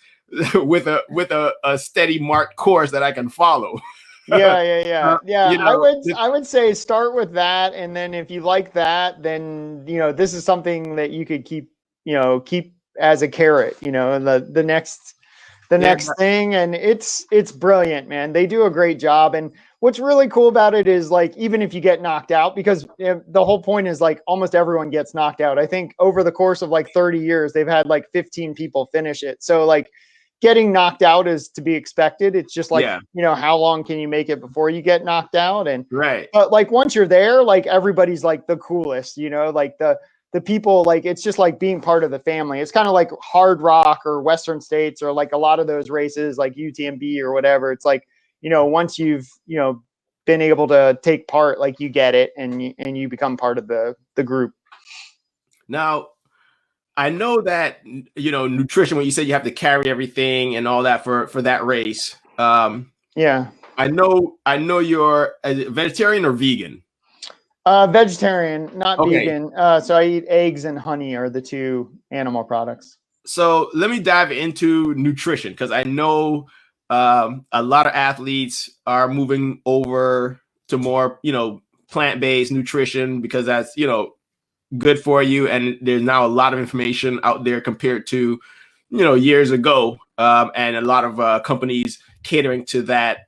with a steady marked course that I can follow. Yeah. I would say start with that, and then if you like that, then this is something that you could keep as a carrot, the next thing. And it's brilliant, man. They do a great job. And what's really cool about it is, like, even if you get knocked out, because the whole point is like almost everyone gets knocked out. I think over the course of like 30 years, they've had like 15 people finish it. So like, getting knocked out is to be expected. It's just like, how long can you make it before you get knocked out? And but like, once you're there, like, everybody's like the coolest, like the people, like, it's just like being part of the family. It's kind of like Hard Rock or Western States, or like a lot of those races like UTMB or whatever. It's like, once you've, been able to take part, like, you get it, and you become part of the group. Now, I know that, nutrition, when you said you have to carry everything and all that for that race. Yeah. I know you're a vegetarian or vegan? Vegetarian, not vegan. So I eat eggs and honey are the two animal products. So let me dive into nutrition, because I know a lot of athletes are moving over to more, plant-based nutrition, because that's, good for you. And there's now a lot of information out there compared to, years ago. And a lot of companies catering to that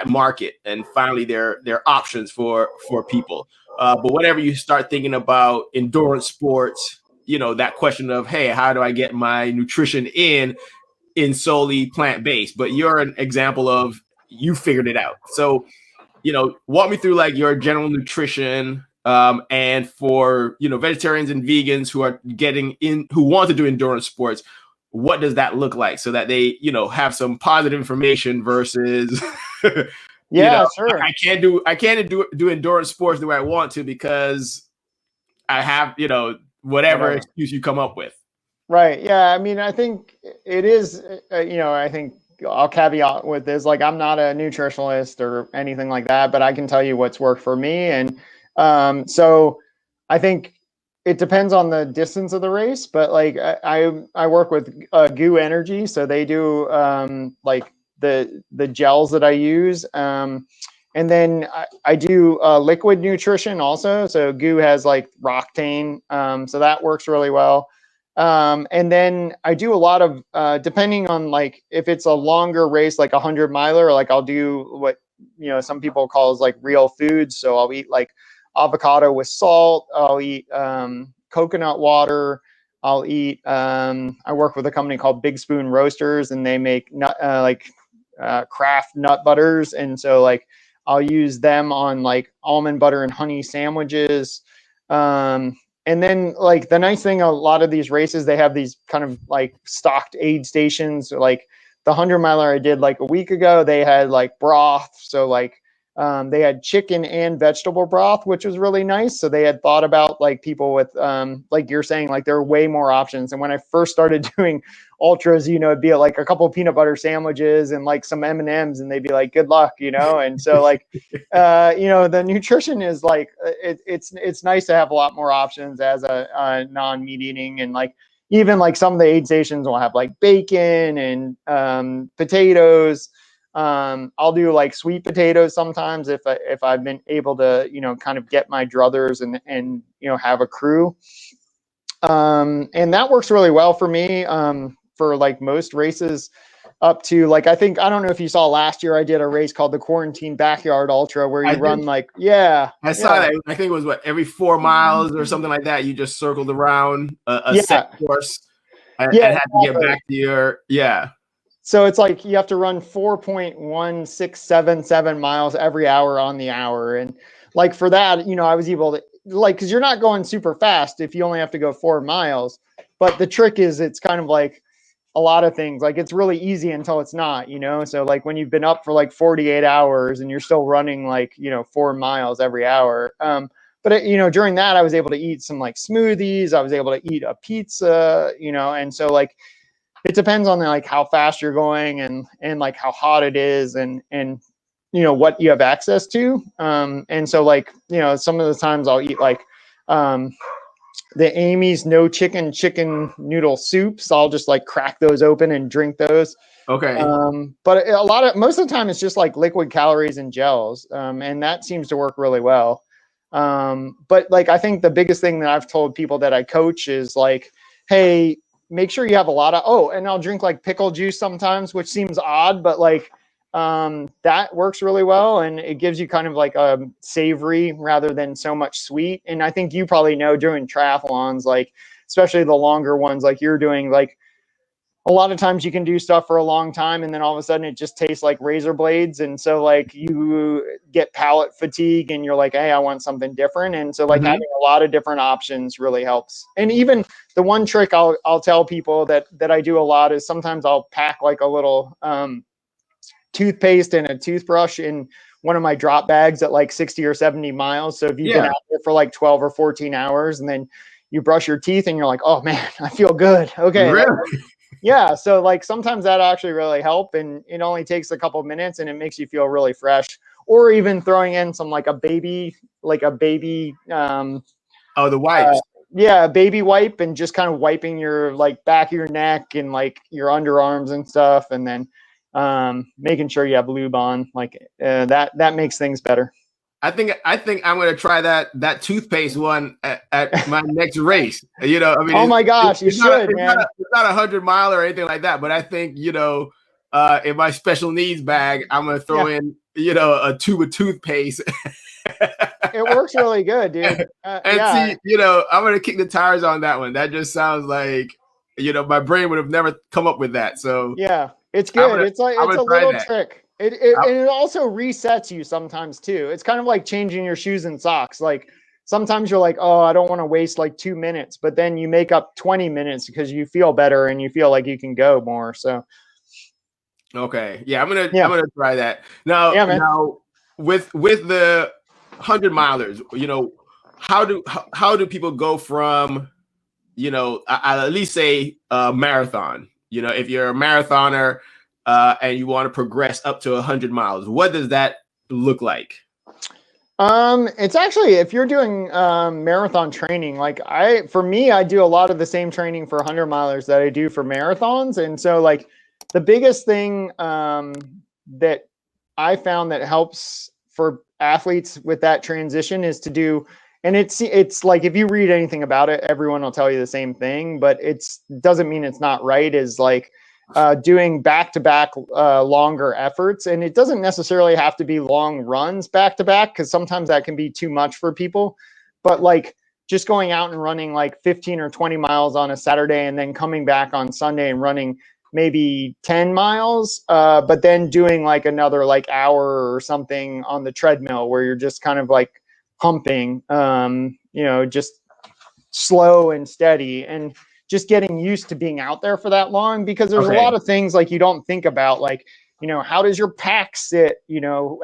market. And finally, there are options for people. But whenever you start thinking about endurance sports, that question of, hey, how do I get my nutrition in solely plant-based? But you're an example of, you figured it out. So, walk me through like your general nutrition, and for, vegetarians and vegans who are who want to do endurance sports, what does that look like, so that they, have some positive information versus, sure. I can't do endurance sports the way I want to, because I have, whatever excuse you come up with. Right. Yeah. I mean, I think it is, I think I'll caveat with this, like, I'm not a nutritionalist or anything like that, but I can tell you what's worked for me. And so I think it depends on the distance of the race, but like, I work with Goo Energy. So they do like the gels that I use. And then I do liquid nutrition also. So Goo has like Roctane. So that works really well. And then I do a lot of, depending on like, if it's a longer race, like 100-miler, like I'll do what, some people call like real foods. So I'll eat like avocado with salt. I'll eat, coconut water. I'll eat. I work with a company called Big Spoon Roasters, and they make craft nut butters, and so like I'll use them on like almond butter and honey sandwiches. And then like the nice thing, a lot of these races, they have these kind of like stocked aid stations. Like the 100-miler I did like a week ago, they had like broth. So like they had chicken and vegetable broth, which was really nice. So they had thought about like people with like you're saying, like there are way more options. And when I first started doing ultras, you know, it'd be like a couple of peanut butter sandwiches and like some M&Ms, and they'd be like, good luck, you know? And so like, you know, the nutrition is like, it's nice to have a lot more options as a non-meat eating. And like, even like some of the aid stations will have like bacon and potatoes. I'll do like sweet potatoes sometimes if I've been able to, you know, kind of get my druthers and, you know, have a crew. And that works really well for me. For like most races up to like, I don't know if you saw last year, I did a race called the Quarantine Backyard Ultra where you run like, I saw that. I think it was every 4 miles or something like that. You just circled around a set course and had to get back to your, So it's like you have to run 4.1677 miles every hour on the hour. And like for that, you know, I was able to like, cause you're not going super fast if you only have to go 4 miles, but the trick is it's kind of like a lot of things, like it's really easy until it's not, you know? So like when you've been up for like 48 hours and you're still running like, you know, 4 miles every hour. But you know, during that I was able to eat some like smoothies, I was able to eat a pizza, you know? And so like, it depends on like how fast you're going and like how hot it is and, you know, what you have access to. And so like, you know, some of the times I'll eat like, the Amy's no chicken noodle soups. I'll just like crack those open and drink those. Okay. But most of the time it's just like liquid calories and gels. And that seems to work really well. But like, I think the biggest thing that I've told people that I coach is like, hey, make sure you have a lot of, and I'll drink like pickle juice sometimes, which seems odd, but like, that works really well. And it gives you kind of like a savory rather than so much sweet. And I think you probably know doing triathlons, like, especially the longer ones, like you're doing, like a lot of times you can do stuff for a long time and then all of a sudden it just tastes like razor blades. And so like you get palate fatigue and you're like, hey, I want something different. And so like having a lot of different options really helps. And even the one trick I'll tell people that I do a lot is sometimes I'll pack like a little toothpaste and a toothbrush in one of my drop bags at like 60 or 70 miles. So if you've been out there for like 12 or 14 hours and then you brush your teeth and you're like, oh man, I feel good. Okay. Really? Yeah. So like sometimes that actually really help, and it only takes a couple minutes and it makes you feel really fresh. Or even throwing in some like a baby the wipes. A baby wipe, and just kind of wiping your like back of your neck and like your underarms and stuff, and then making sure you have lube on, like that makes things better. I think I'm gonna try that toothpaste one at my next race. You know, I mean, oh my gosh, you should, man. It's not 100-mile or anything like that, but I think, you know, in my special needs bag, I'm gonna throw in, you know, a tube of toothpaste. It works really good, dude. See, you know, I'm gonna kick the tires on that one. That just sounds like, you know, my brain would have never come up with that. So yeah, it's good. It's a little trick. It also resets you sometimes too. It's kind of like changing your shoes and socks. Like sometimes you're like, oh, I don't want to waste like 2 minutes, but then you make up 20 minutes because you feel better and you feel like you can go more. So okay, yeah, I'm gonna try that now. Now with the 100-milers, you know, how do people go from, you know, I'll at least say a marathon. You know, if you're a marathoner and you want to progress up to 100 miles, what does that look like? It's actually, if you're doing marathon training, like I do a lot of the same training for 100-milers that I do for marathons. And so like the biggest thing that I found that helps for athletes with that transition is to do, and it's like, if you read anything about it, everyone will tell you the same thing, but doesn't mean it's not right, is like doing back-to-back longer efforts. And it doesn't necessarily have to be long runs back-to-back, because sometimes that can be too much for people, but like just going out and running like 15 or 20 miles on a Saturday and then coming back on Sunday and running maybe 10 miles, but then doing like another like hour or something on the treadmill where you're just kind of like humping, just slow and steady, and just getting used to being out there for that long, because there's a lot of things like you don't think about, like, how does your pack sit,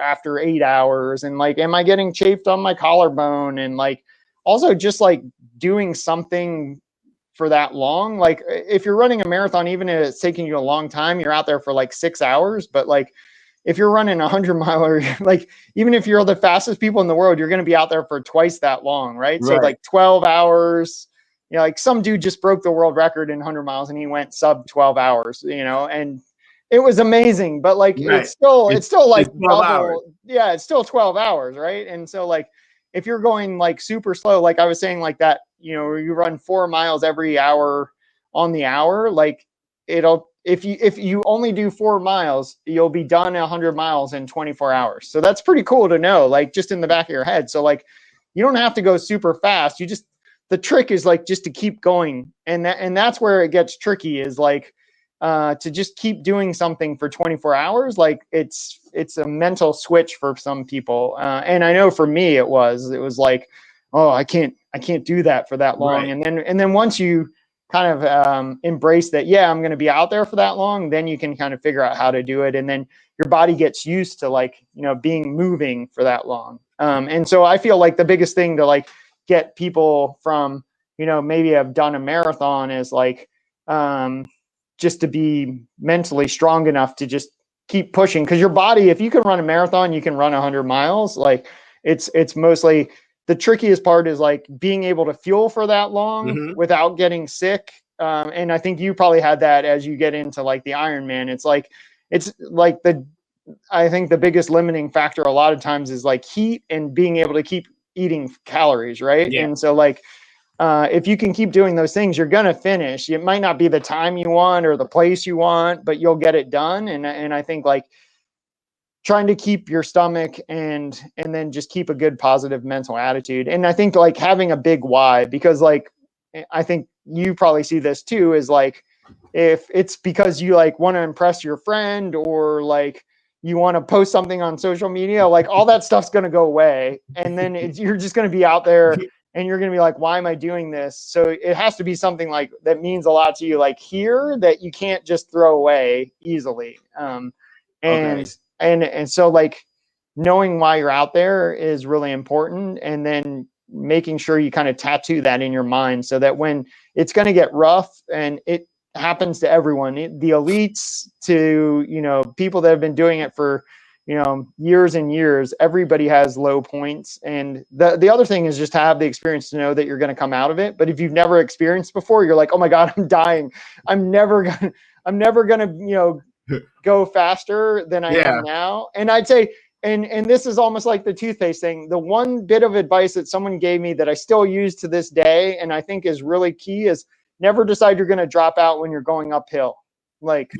after 8 hours, and like, am I getting chafed on my collarbone? And like, also just like doing something for that long. Like if you're running a marathon, even if it's taking you a long time, you're out there for like 6 hours. But like, if you're running 100-miler, like even if you're the fastest people in the world, you're going to be out there for twice that long, right? So like 12 hours, like some dude just broke the world record in 100 miles and he went sub 12 hours, and it was amazing. But like, it's still like double. Hours. Yeah, it's still 12 hours, right? And so like, if you're going like super slow, like I was saying, like that, you run 4 miles every hour on the hour, like if you only do 4 miles, you'll be done 100 miles in 24 hours. So that's pretty cool to know, like just in the back of your head. So like, you don't have to go super fast. The trick is like just to keep going. And that's where it gets tricky, is like, to just keep doing something for 24 hours. Like it's a mental switch for some people. And I know for me, it was like, oh, I can't do that for that long. Right. And then once you kind of embrace that, yeah, I'm going to be out there for that long, then you can kind of figure out how to do it. And then your body gets used to like, being moving for that long. And so I feel like the biggest thing to like get people from, maybe have done a marathon is like, just to be mentally strong enough to just keep pushing. Because your body, if you can run a marathon, you can run 100 miles. Like it's mostly, the trickiest part is like being able to fuel for that long without getting sick. And I think you probably had that as you get into like the Iron Man. It's like I think the biggest limiting factor a lot of times is like heat and being able to keep eating calories. Right. Yeah. And so like, if you can keep doing those things, you're going to finish. It might not be the time you want or the place you want, but you'll get it done. And I think like trying to keep your stomach and then just keep a good positive mental attitude. And I think like having a big why, because like, I think you probably see this too, is like, if it's because you like want to impress your friend, or like you want to post something on social media, like all that stuff's going to go away. And then you're just going to be out there and you're going to be like, why am I doing this? So it has to be something like that means a lot to you, like here, that you can't just throw away easily. And so like knowing why you're out there is really important. And then making sure you kind of tattoo that in your mind, so that when it's going to get rough, and it happens to everyone, the elites to, people that have been doing it for, years and years, everybody has low points. And the other thing is just to have the experience to know that you're going to come out of it. But if you've never experienced before, you're like, oh my God, I'm dying. I'm never going to, go faster than I am now. And I'd say, and this is almost like the toothpaste thing. The one bit of advice that someone gave me that I still use to this day, and I think is really key, is never decide you're going to drop out when you're going uphill. Like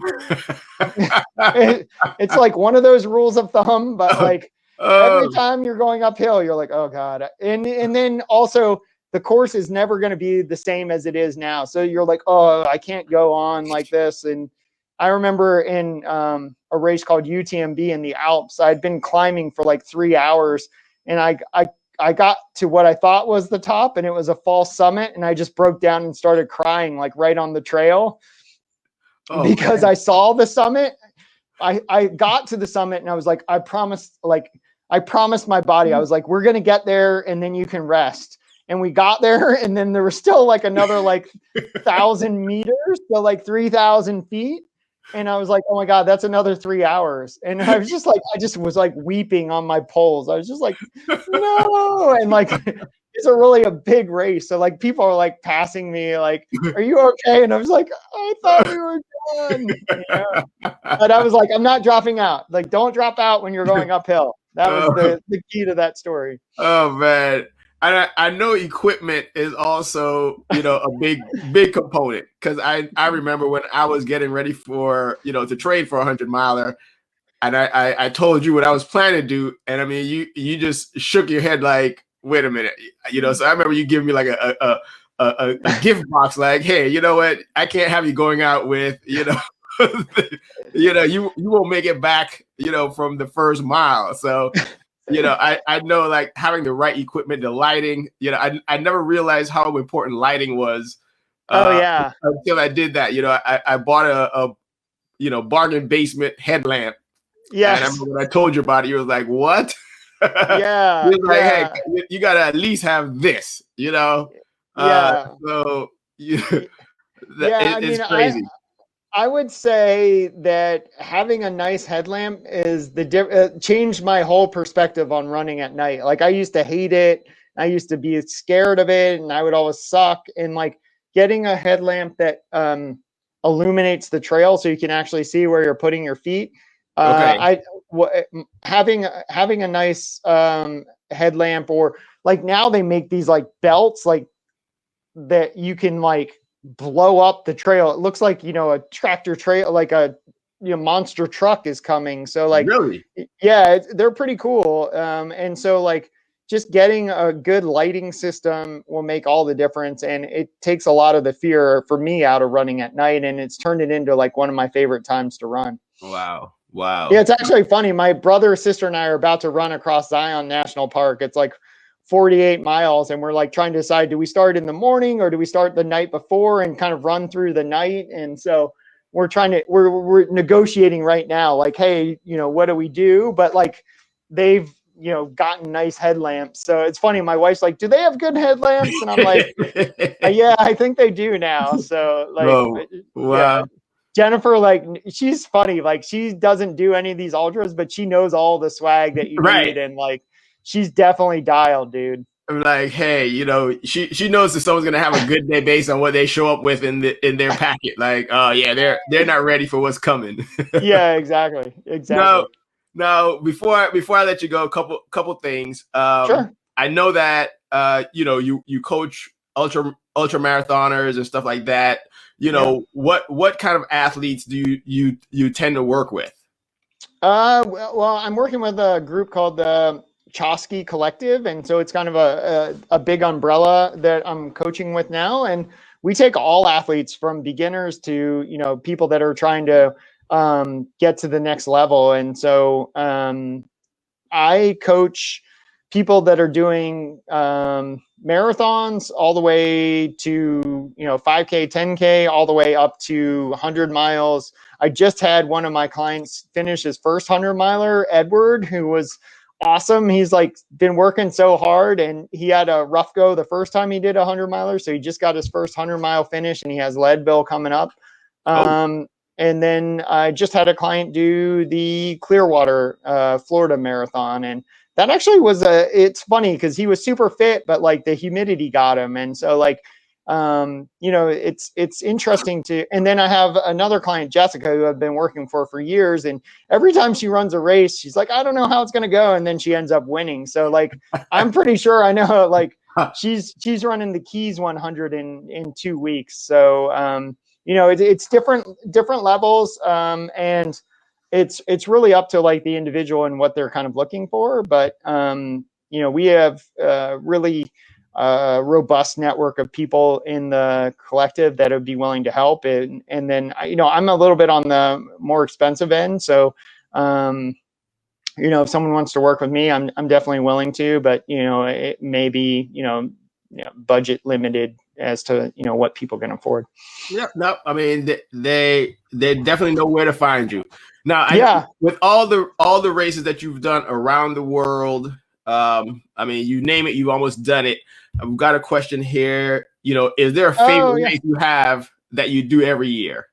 it's like one of those rules of thumb, but like every time you're going uphill, you're like, oh God. And then also the course is never going to be the same as it is now. So you're like, oh, I can't go on like this. And I remember in a race called UTMB in the Alps, I'd been climbing for like 3 hours, and I got to what I thought was the top, and it was a false summit, and I just broke down and started crying like right on the trail because I saw the summit. I got to the summit and I was like, I promised my body, I was like, we're going to get there and then you can rest. And we got there, and then there was still like another like 1,000 meters, so like 3,000 feet. And I was like, oh my God, that's another 3 hours. And I was just like, I just was like weeping on my poles. I was just like, no. And like, it's really a big race. So like people are like passing me like, are you okay? And I was like, I thought we were done. But I was like, I'm not dropping out. Like, don't drop out when you're going uphill. That was the key to that story. Oh man. I know equipment is also, a big component, because I remember when I was getting ready for, to train for 100-miler, and I told you what I was planning to do. And I mean, you just shook your head like, wait a minute. So I remember you giving me like a gift box, like, hey, you know what? I can't have you going out with, you won't make it back, from the first mile. So, I know like having the right equipment, the lighting, I never realized how important lighting was. Yeah. Until I did that. I bought a bargain basement headlamp. Yes. And I remember when I told you about it, you was like, what? Yeah. He was like, hey, you gotta at least have this, Yeah. So I crazy. I would say that having a nice headlamp is changed my whole perspective on running at night. Like I used to hate it. I used to be scared of it and I would always suck. And like getting a headlamp that illuminates the trail so you can actually see where you're putting your feet. Having a nice headlamp, or like now they make these like belts like that you can like blow up the trail. It looks like, a tractor trail, like a monster truck is coming. So like, really? Yeah, they're pretty cool. And so like just getting a good lighting system will make all the difference. And it takes a lot of the fear for me out of running at night. And it's turned it into like one of my favorite times to run. Wow. Yeah, it's actually funny. My brother, sister, and I are about to run across Zion National Park. It's like 48 miles, and we're like trying to decide, do we start in the morning or do we start the night before and kind of run through the night? And so we're negotiating right now, like, hey, what do we do? But like they've gotten nice headlamps. So it's funny. My wife's like, do they have good headlamps? And I'm like, yeah, I think they do now. So like, wow. Yeah. Jennifer, like, she's funny. Like, she doesn't do any of these ultras, but she knows all the swag that you need. And like, she's definitely dialed, dude. I'm like, hey, she knows that someone's gonna have a good day based on what they show up with in their packet. Like, oh yeah, they're not ready for what's coming. Yeah, exactly. Now, before I let you go, a couple things. Sure. I know that you coach ultra marathoners and stuff like that. What kind of athletes do you tend to work with? Well, I'm working with a group called the Chosky Collective, and so it's kind of a big umbrella that I'm coaching with now. And we take all athletes from beginners to people that are trying to get to the next level. And so I coach people that are doing marathons all the way to 5K, 10K, all the way up to 100 miles. I just had one of my clients finish his first 100-miler, Edward, who was awesome. He's like been working so hard, and he had a rough go the first time he did 100-miler, so he just got his first 100-mile finish, and he has Leadville coming up. And then I just had a client do the Clearwater, Florida marathon, and that actually was it's funny because he was super fit, but like the humidity got him. And so like, it's interesting and then I have another client, Jessica, who I've been working for years. And every time she runs a race, she's like, I don't know how it's going to go. And then she ends up winning. So like, I'm pretty sure I know, like she's running the Keys 100 in 2 weeks. So, it's different levels. And it's really up to like the individual and what they're kind of looking for. But, we have really robust network of people in the collective that would be willing to help. And then, I'm a little bit on the more expensive end. So, if someone wants to work with me, I'm definitely willing to, but, it may be, budget limited as to, what people can afford. Yeah, no, I mean, they definitely know where to find you. Now, with all the races that you've done around the world, I mean, you name it, you've almost done it. I've got a question here. Is there a favorite race you have that you do every year?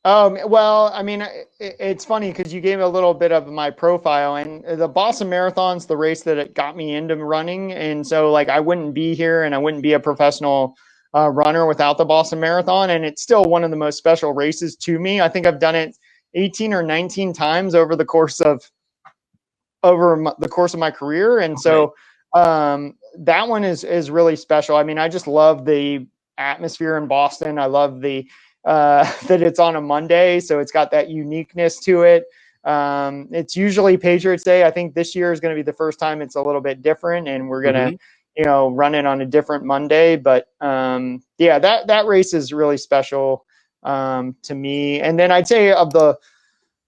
Well, I mean, it's funny because you gave a little bit of my profile, and the Boston Marathon's the race that it got me into running. And so like, I wouldn't be here and I wouldn't be a professional runner without the Boston Marathon. And it's still one of the most special races to me. I think I've done it 18 or 19 times over the course of my career. And so that one is really special. I mean, I just love the atmosphere in Boston. I love that it's on a Monday, so it's got that uniqueness to it. It's usually Patriots Day. I think this year is going to be the first time it's a little bit different, and we're going to, run it on a different Monday. But yeah, that race is really special to me. And then I'd say of the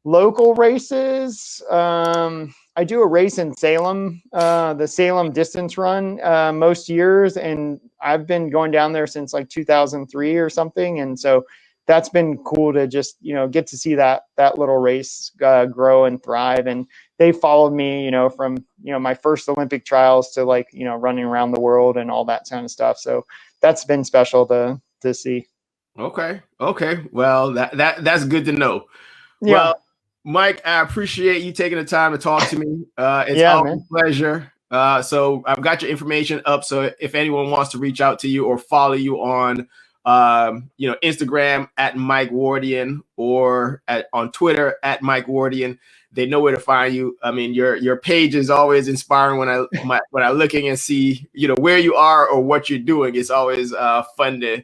local races, I do a race in Salem, the Salem distance run, most years, and I've been going down there since like 2003 or something, and so that's been cool to just get to see that little race grow and thrive. And they followed me, from my first Olympic trials to like running around the world and all that kind of stuff. So that's been special to see. Okay. Well, that's good to know. Yeah. Well, Mike, I appreciate you taking the time to talk to me. It's always a pleasure. So I've got your information up. So if anyone wants to reach out to you or follow you on, Instagram at Mike Wardian or on Twitter at Mike Wardian, they know where to find you. I mean, your page is always inspiring when I'm looking and see, where you are or what you're doing. It's always fun to,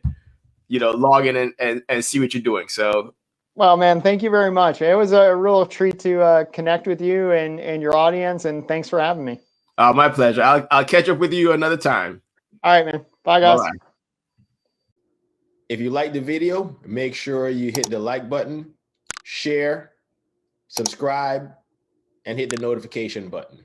log in and see what you're doing. So. Well, man, thank you very much. It was a real treat to connect with you and your audience, and thanks for having me. My pleasure. I'll catch up with you another time. All right, man. Bye, guys. Bye-bye. If you like the video, make sure you hit the like button, share, subscribe, and hit the notification button.